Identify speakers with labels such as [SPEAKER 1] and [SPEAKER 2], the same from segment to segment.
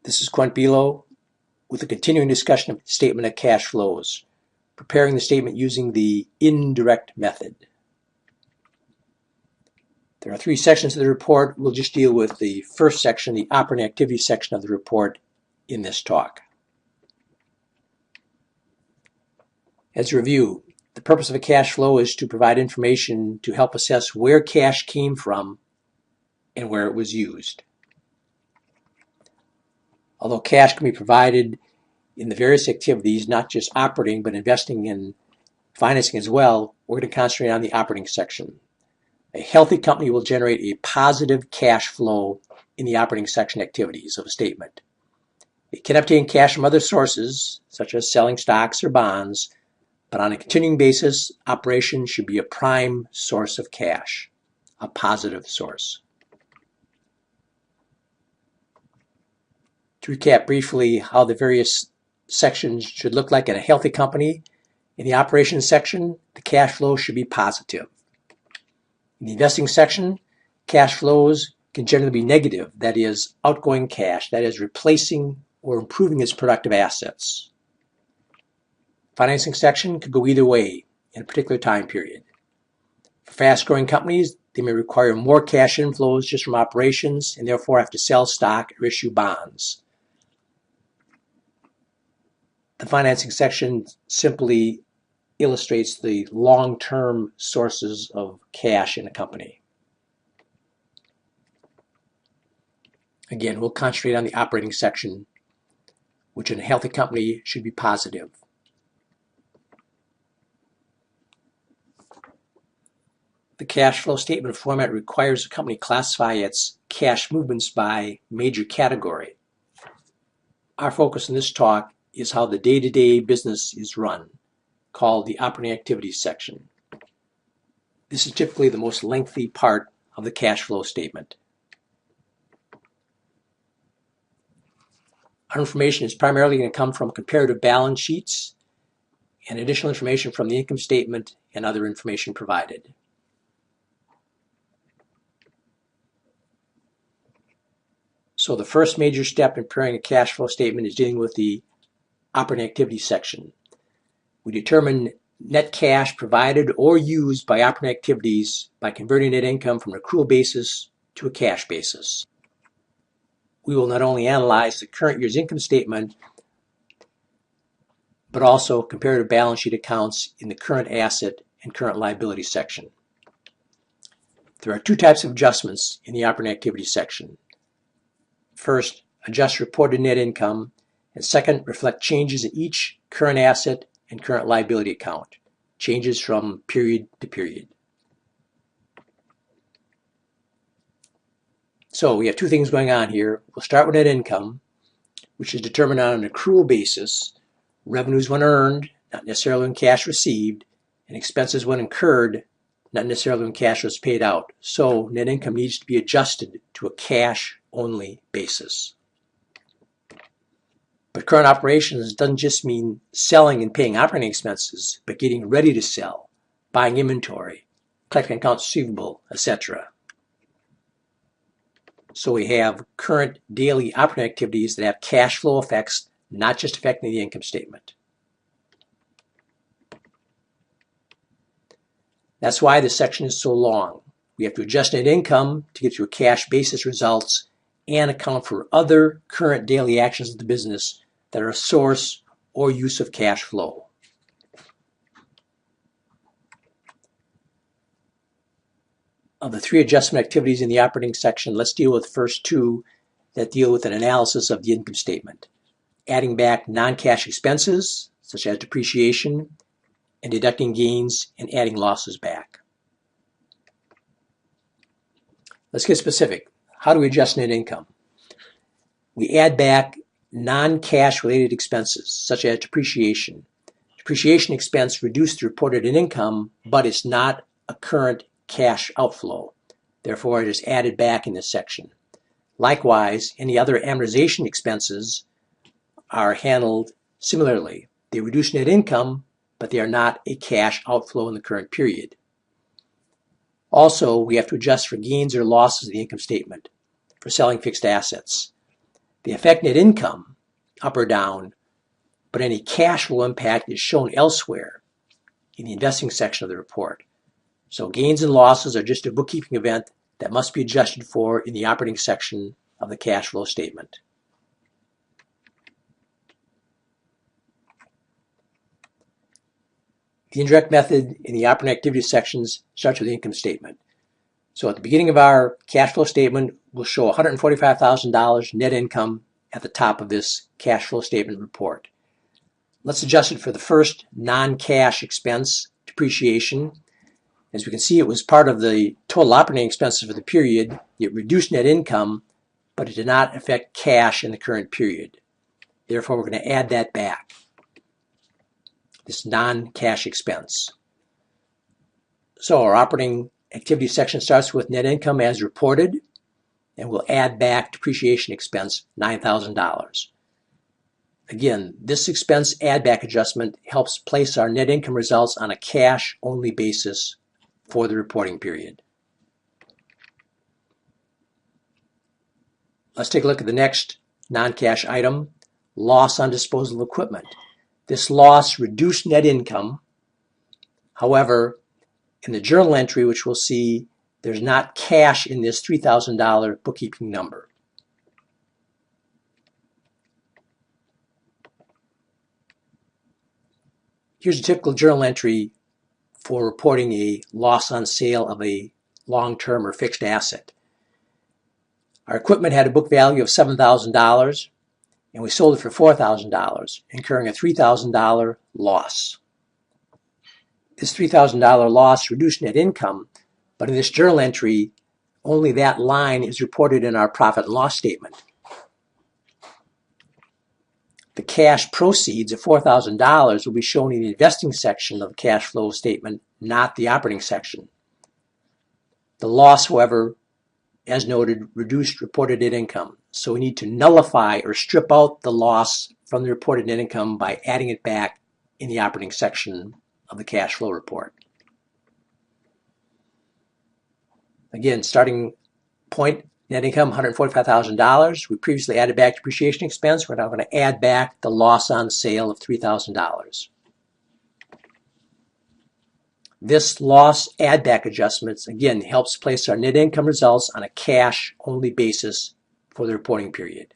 [SPEAKER 1] This is Quint Bilo with a continuing discussion of the statement of cash flows, preparing the statement using the indirect method. There are three sections of the report. We'll just deal with the first section, the operating activity section of the report in this talk. As a review, the purpose of a cash flow is to provide information to help assess where cash came from and where it was used. Although cash can be provided in the various activities, not just operating, but investing and financing as well, we're going to concentrate on the operating section. A healthy company will generate a positive cash flow in the operating section activities of a statement. It can obtain cash from other sources, such as selling stocks or bonds, but on a continuing basis, operations should be a prime source of cash, a positive source. To recap briefly how the various sections should look like in a healthy company, in the operations section, the cash flow should be positive. In the investing section, cash flows can generally be negative, that is, outgoing cash, that is, replacing or improving its productive assets. Financing section could go either way in a particular time period. For fast-growing companies, they may require more cash inflows just from operations and therefore have to sell stock or issue bonds. The financing section simply illustrates the long-term sources of cash in a company. Again, we'll concentrate on the operating section, which in a healthy company should be positive. The cash flow statement format requires a company classify its cash movements by major category. Our focus in this talk is how the day-to-day business is run, called the operating activities section. This is typically the most lengthy part of the cash flow statement. Our information is primarily going to come from comparative balance sheets and additional information from the income statement and other information provided. So the first major step in preparing a cash flow statement is dealing with the operating activities section. We determine net cash provided or used by operating activities by converting net income from an accrual basis to a cash basis. We will not only analyze the current year's income statement, but also comparative balance sheet accounts in the current asset and current liability section. There are two types of adjustments in the operating activities section. First, adjust reported net income, and second, reflect changes in each current asset and current liability account, changes from period to period. So we have two things going on here. We'll start with net income, which is determined on an accrual basis, revenues when earned, not necessarily when cash received, and expenses when incurred, not necessarily when cash was paid out. So net income needs to be adjusted to a cash-only basis. But current operations doesn't just mean selling and paying operating expenses, but getting ready to sell, buying inventory, collecting accounts receivable, etc. So we have current daily operating activities that have cash flow effects, not just affecting the income statement. That's why this section is so long. We have to adjust net income to get to a cash basis results and account for other current daily actions of the business that are a source or use of cash flow. Of the three adjustment activities in the operating section, let's deal with the first two that deal with an analysis of the income statement, adding back non-cash expenses such as depreciation and deducting gains and adding losses back. Let's get specific. How do we adjust net income? We add back non-cash related expenses such as depreciation. Depreciation expense reduced the reported net income, but it's not a current cash outflow. Therefore, it is added back in this section. Likewise, any other amortization expenses are handled similarly. They reduce net income, but they are not a cash outflow in the current period. Also, we have to adjust for gains or losses in the income statement for selling fixed assets. They affect net income, up or down, but any cash flow impact is shown elsewhere in the investing section of the report. So gains and losses are just a bookkeeping event that must be adjusted for in the operating section of the cash flow statement. The indirect method in the operating activity sections starts with the income statement. So at the beginning of our cash flow statement, we'll show $145,000 net income at the top of this cash flow statement report. Let's adjust it for the first non-cash expense, depreciation. As we can see, it was part of the total operating expenses for the period. It reduced net income, but it did not affect cash in the current period. Therefore, we're going to add that back, this non-cash expense. So our operating activity section starts with net income as reported, and we'll add back depreciation expense, $9,000. Again, this expense add-back adjustment helps place our net income results on a cash-only basis for the reporting period. Let's take a look at the next non-cash item, loss on disposal of equipment. This loss reduced net income. However, in the journal entry, which we'll see, there's not cash in this $3,000 bookkeeping number. Here's a typical journal entry for reporting a loss on sale of a long-term or fixed asset. Our equipment had a book value of $7,000, and we sold it for $4,000, incurring a $3,000 loss. This $3,000 loss reduced net income, but in this journal entry, only that line is reported in our profit and loss statement. The cash proceeds of $4,000 will be shown in the investing section of the cash flow statement, not the operating section. The loss, however, as noted, reduced reported net income. So we need to nullify or strip out the loss from the reported net income by adding it back in the operating section of the cash flow report. Again, starting point, net income, $145,000. We previously added back depreciation expense. We're now going to add back the loss on sale of $3,000. This loss add-back adjustments, again, helps place our net income results on a cash-only basis for the reporting period.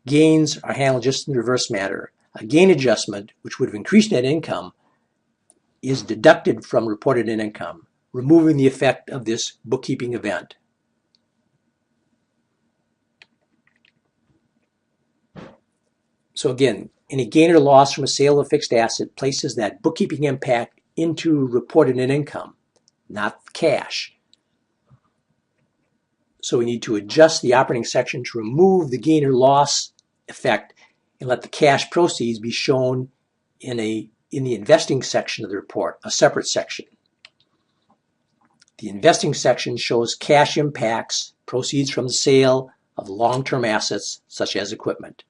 [SPEAKER 1] Gains are handled just in the reverse manner. A gain adjustment, which would have increased net income, is deducted from reported net income, removing the effect of this bookkeeping event. So again, any gain or loss from a sale of a fixed asset places that bookkeeping impact into reported net income, not cash. So we need to adjust the operating section to remove the gain or loss effect and let the cash proceeds be shown in the investing section of the report, a separate section. The investing section shows cash impacts, proceeds from the sale of long-term assets such as equipment.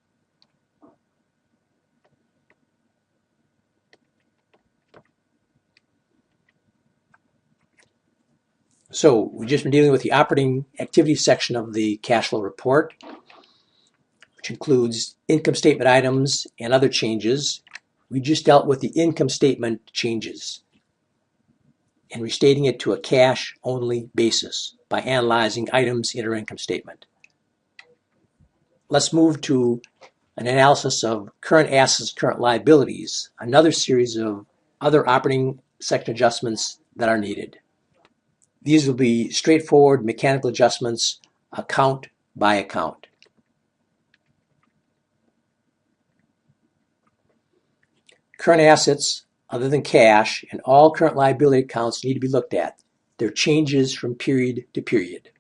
[SPEAKER 1] So we've just been dealing with the operating activity section of the cash flow report, which includes income statement items and other changes. We just dealt with the income statement changes and restating it to a cash-only basis by analyzing items in our income statement. Let's move to an analysis of current assets, current liabilities, another series of other operating section adjustments that are needed. These will be straightforward mechanical adjustments, account by account. Current assets, other than cash, and all current liability accounts need to be looked at. They're changes from period to period.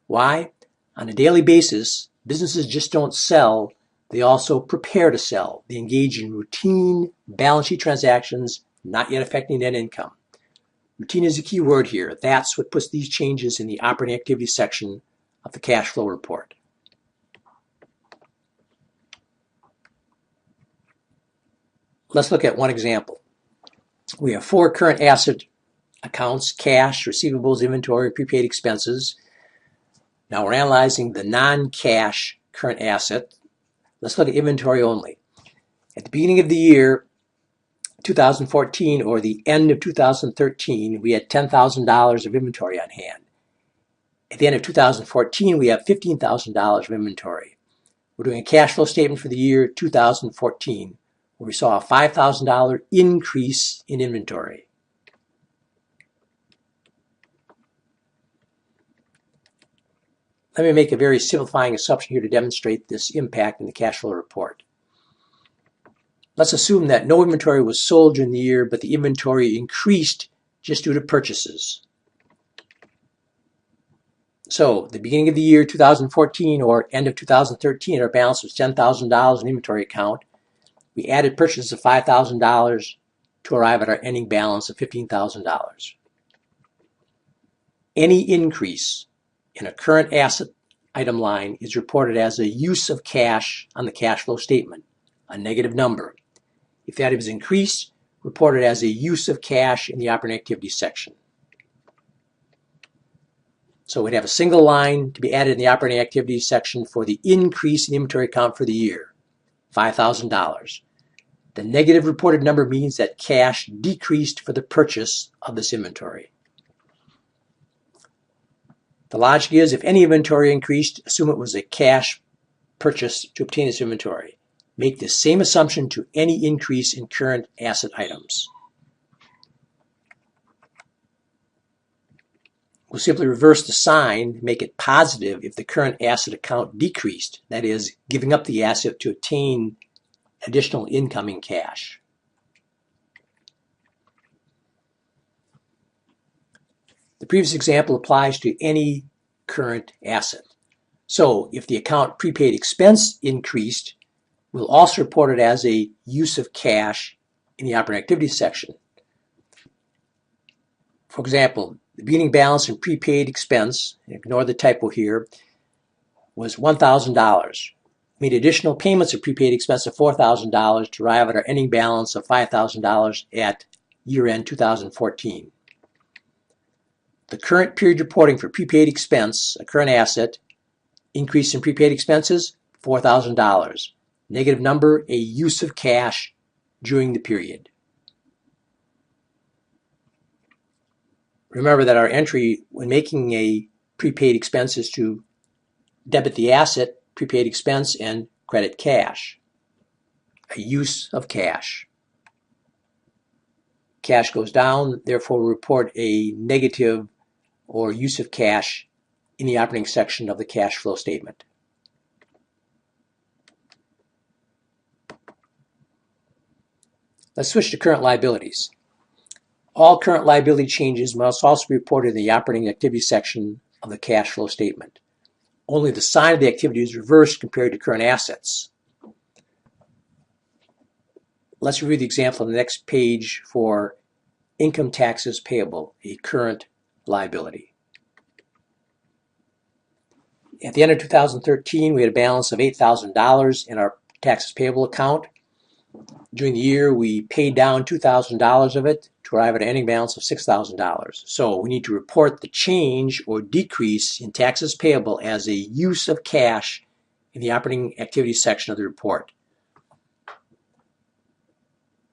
[SPEAKER 1] Why? On a daily basis, businesses just don't sell, they also prepare to sell. They engage in routine balance sheet transactions, not yet affecting net income. Routine is a key word here. That's what puts these changes in the operating activity section of the cash flow report. Let's look at one example. We have 4 current asset accounts, cash, receivables, inventory, prepaid expenses. Now we're analyzing the non-cash current asset. Let's look at inventory only. At the beginning of the year 2014 or the end of 2013, we had $10,000 of inventory on hand. At the end of 2014, we have $15,000 of inventory. We're doing a cash flow statement for the year 2014, where we saw a $5,000 increase in inventory. Let me make a very simplifying assumption here to demonstrate this impact in the cash flow report. Let's assume that no inventory was sold during the year, but the inventory increased just due to purchases. So, the beginning of the year 2014 or end of 2013, our balance was $10,000 in inventory account. We added purchases of $5,000 to arrive at our ending balance of $15,000. Any increase in a current asset item line is reported as a use of cash on the cash flow statement, a negative number. If that is increased, reported as a use of cash in the operating activities section. So we'd have a single line to be added in the operating activities section for the increase in inventory count for the year, $5,000. The negative reported number means that cash decreased for the purchase of this inventory. The logic is if any inventory increased, assume it was a cash purchase to obtain this inventory. Make the same assumption to any increase in current asset items. We'll simply reverse the sign, make it positive if the current asset account decreased, that is, giving up the asset to obtain additional incoming cash. The previous example applies to any current asset. So if the account prepaid expense increased, we'll also report it as a use of cash in the operating activities section. For example, the beginning balance in prepaid expense, ignore the typo here, was $1,000. We made additional payments of prepaid expense of $4,000 to arrive at our ending balance of $5,000 at year-end 2014. The current period reporting for prepaid expense, a current asset, increase in prepaid expenses, $4,000. Negative number, a use of cash during the period. Remember that our entry when making a prepaid expense is to debit the asset, prepaid expense, and credit cash. A use of cash. Cash goes down, therefore we report a negative or use of cash in the operating section of the cash flow statement. Let's switch to current liabilities. All current liability changes must also be reported in the operating activity section of the cash flow statement. Only the sign of the activity is reversed compared to current assets. Let's review the example on the next page for income taxes payable, a current liability. At the end of 2013, we had a balance of $8,000 in our taxes payable account. During the year, we paid down $2,000 of it to arrive at an ending balance of $6,000. So we need to report the change or decrease in taxes payable as a use of cash in the operating activities section of the report.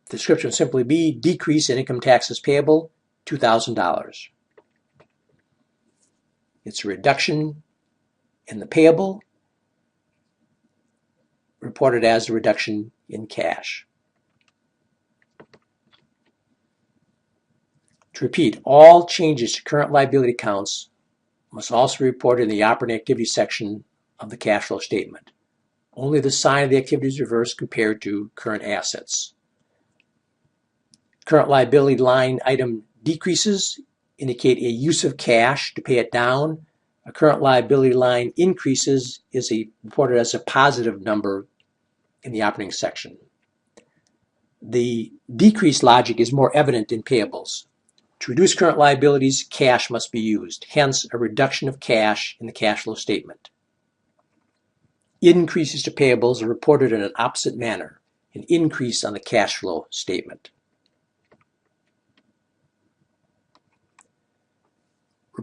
[SPEAKER 1] The description will simply be decrease in income taxes payable, $2,000. It's a reduction in the payable, reported as a reduction in cash. To repeat, all changes to current liability accounts must also be reported in the operating activity section of the cash flow statement. Only the sign of the activity is reversed compared to current assets. Current liability line item decreases indicate a use of cash to pay it down. A current liability line increases is reported as a positive number in the operating section. The decrease logic is more evident in payables. To reduce current liabilities, cash must be used, hence a reduction of cash in the cash flow statement. Increases to payables are reported in an opposite manner, an increase on the cash flow statement.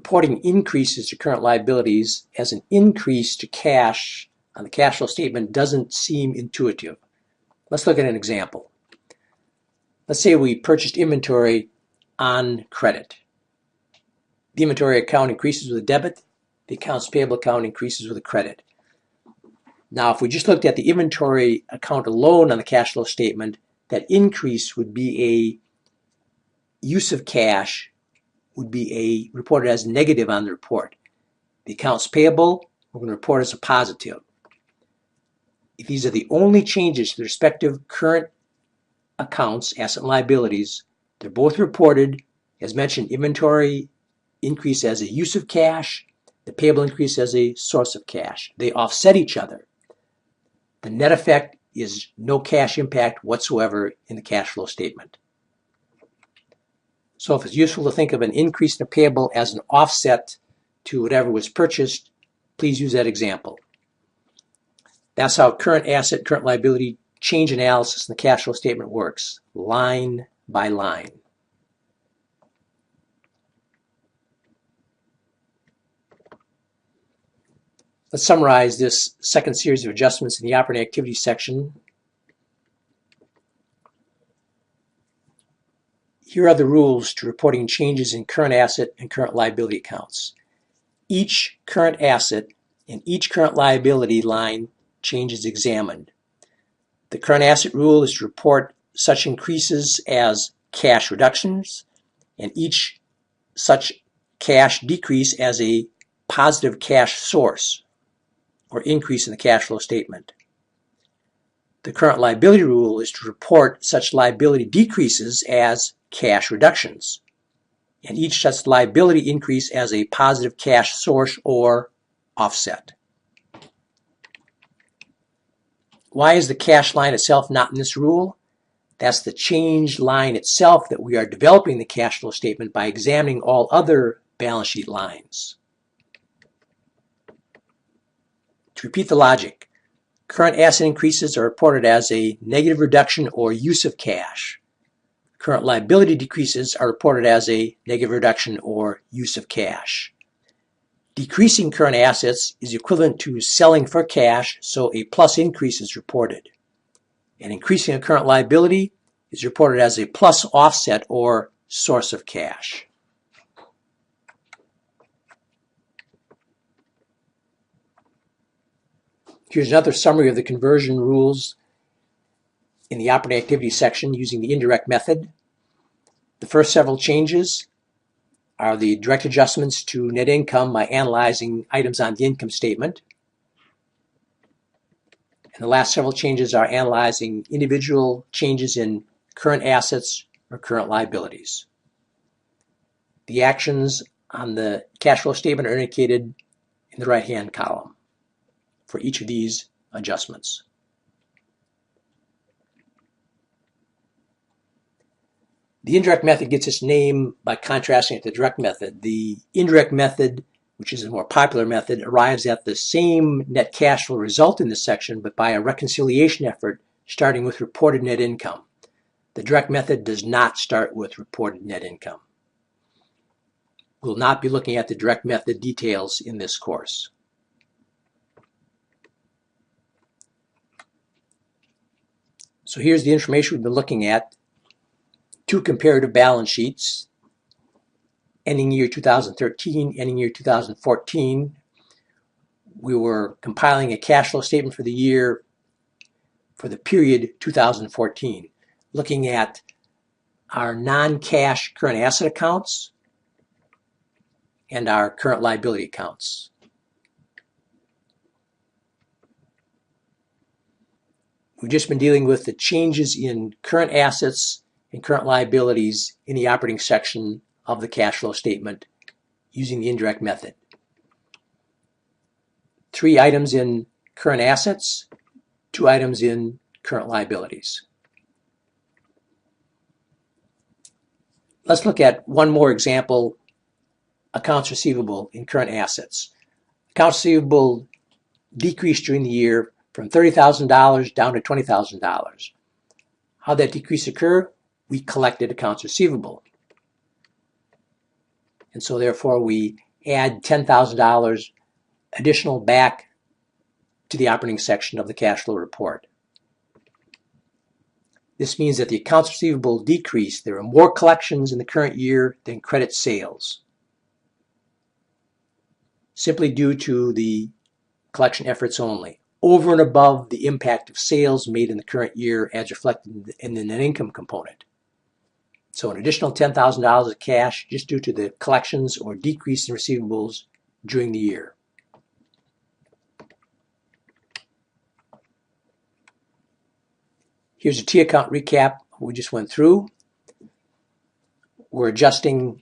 [SPEAKER 1] reporting increases to current liabilities as an increase to cash on the cash flow statement doesn't seem intuitive. Let's look at an example. Let's say we purchased inventory on credit. The inventory account increases with a debit. The accounts payable account increases with a credit. Now, if we just looked at the inventory account alone on the cash flow statement, that increase would be a use of cash, would be reported as negative on the report. The accounts payable, we're going to report as a positive. If these are the only changes to the respective current accounts, asset and liabilities, they're both reported, as mentioned, inventory increase as a use of cash, the payable increase as a source of cash. They offset each other. The net effect is no cash impact whatsoever in the cash flow statement. So if it's useful to think of an increase in the payable as an offset to whatever was purchased, please use that example. That's how current asset, current liability change analysis in the cash flow statement works, line by line. Let's summarize this second series of adjustments in the operating activities section. Here are the rules to reporting changes in current asset and current liability accounts. Each current asset and each current liability line change is examined. The current asset rule is to report such increases as cash reductions and each such cash decrease as a positive cash source or increase in the cash flow statement. The current liability rule is to report such liability decreases as cash reductions, and each such liability increase as a positive cash source or offset. Why is the cash line itself not in this rule? That's the change line itself that we are developing the cash flow statement by examining all other balance sheet lines. To repeat the logic, current asset increases are reported as a negative reduction or use of cash. Current liability decreases are reported as a negative reduction or use of cash. Decreasing current assets is equivalent to selling for cash, so a plus increase is reported. And increasing a current liability is reported as a plus offset or source of cash. Here's another summary of the conversion rules in the operating activities section using the indirect method. The first several changes are the direct adjustments to net income by analyzing items on the income statement. And the last several changes are analyzing individual changes in current assets or current liabilities. The actions on the cash flow statement are indicated in the right-hand column for each of these adjustments. The indirect method gets its name by contrasting it to the direct method. The indirect method, which is a more popular method, arrives at the same net cash flow result in this section, but by a reconciliation effort starting with reported net income. The direct method does not start with reported net income. We'll not be looking at the direct method details in this course. So here's the information we've been looking at. Two comparative balance sheets, ending year 2013, ending year 2014. We were compiling a cash flow statement for the year for the period 2014, looking at our non-cash current asset accounts and our current liability accounts. We've just been dealing with the changes in current assets and current liabilities in the operating section of the cash flow statement using the indirect method. 3 items in current assets, 2 items in current liabilities. Let's look at one more example, accounts receivable in current assets. Accounts receivable decreased during the year from $30,000 down to $20,000. How did that decrease occur? We collected accounts receivable. And so therefore we add $10,000 additional back to the operating section of the cash flow report. This means that the accounts receivable decreased. There are more collections in the current year than credit sales, simply due to the collection efforts only, over and above the impact of sales made in the current year as reflected in the net income component. So an additional $10,000 of cash just due to the collections or decrease in receivables during the year. Here's a T account recap we just went through. We're making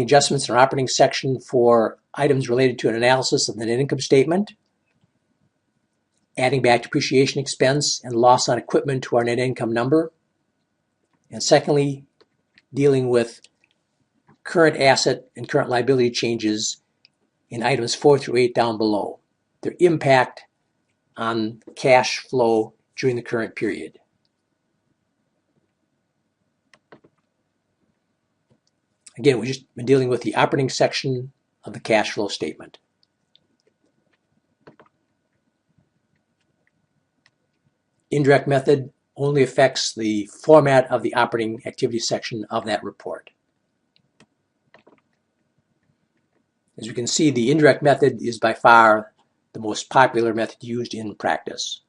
[SPEAKER 1] adjustments in our operating section for items related to an analysis of the net income statement, adding back depreciation expense and loss on equipment to our net income number, and secondly, dealing with current asset and current liability changes in items 4 through 8 down below, their impact on cash flow during the current period. Again, we've just been dealing with the operating section of the cash flow statement. Indirect method only affects the format of the operating activity section of that report. As you can see, the indirect method is by far the most popular method used in practice.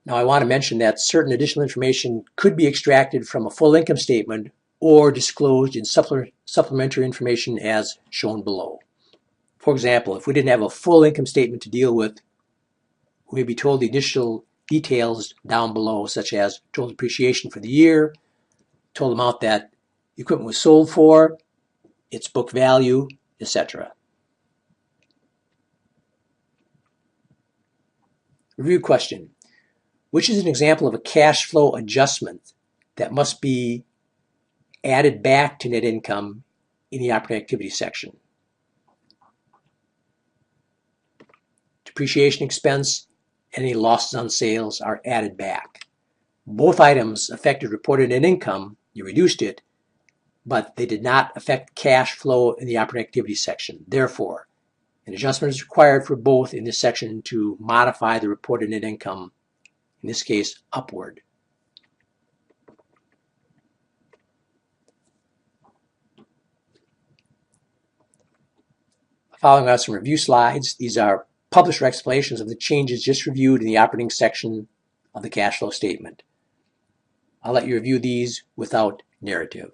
[SPEAKER 1] Now I want to mention that certain additional information could be extracted from a full income statement or disclosed in supplementary information as shown below. For example, if we didn't have a full income statement to deal with, we may be told the initial details down below, such as total depreciation for the year, total amount that the equipment was sold for, its book value, etc. Review question. Which is an example of a cash flow adjustment that must be added back to net income in the operating activity section? Depreciation expense and any losses on sales are added back. Both items affected reported net income, you reduced it, but they did not affect cash flow in the operating activity section. Therefore, an adjustment is required for both in this section to modify the reported net income, in this case, upward. Following are some review slides. These are published explanations of the changes just reviewed in the operating section of the cash flow statement. I'll let you review these without narrative.